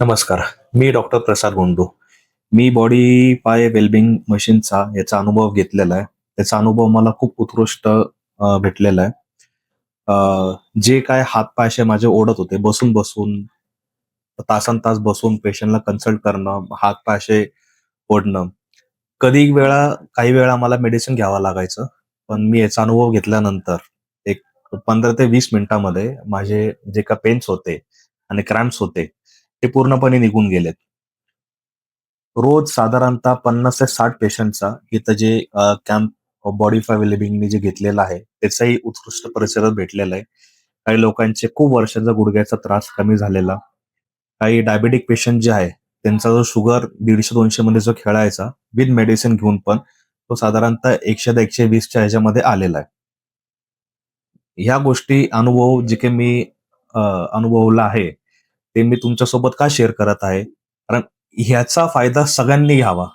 नमस्कार. मी डॉक्टर प्रसाद गोंडू. मी बॉडी पाय वेलबिंग मशीनचा याचा अनुभव घेतलेला आहे. त्याचा अनुभव मला खूप उत्कृष्ट भेटलेला आहे. जे काय हात-पाय असे माझे ओढत होते, बसून-बसून, तासंतास बसून पेशंटला कन्सल्ट करणं, हात-पाय असे ओढणं. काही वेळा मला मेडिसिन घ्यावं लागायचं. पण मी याचा अनुभव घेतल्यानंतर एक 15 ते 20 मिनिटामध्ये माझे जे काही पेन्स होते आणि क्रॅम्प्स होते, ते पूर्णपणे निघून गेलेत. रोज साधारणतः 50 ते 60 पेशंटचा इथं जे कॅम्प बॉडीफाय वेलबिंगनी जे घेतलेला आहे, त्याचाही उत्कृष्ट प्रतिसाद भेटलेला आहे. काही लोकांचे खूप वर्षाचा गुडघ्याचा त्रास कमी झालेला. काही डायबेटिक पेशंट जे आहे, त्यांचा जो शुगर 150-200 मध्ये जो खेळायचा, विथ मेडिसिन घेऊन पण तो साधारणतः 100 ते 120 च्या ह्याच्यामध्ये आलेला आहे. ह्या गोष्टी अनुभव जे काही मी अनुभवला आहे, ते मी तुमच्यासोबत का शेअर करत आहे? कारण ह्याचा फायदा सगळ्यांनी घ्यावा.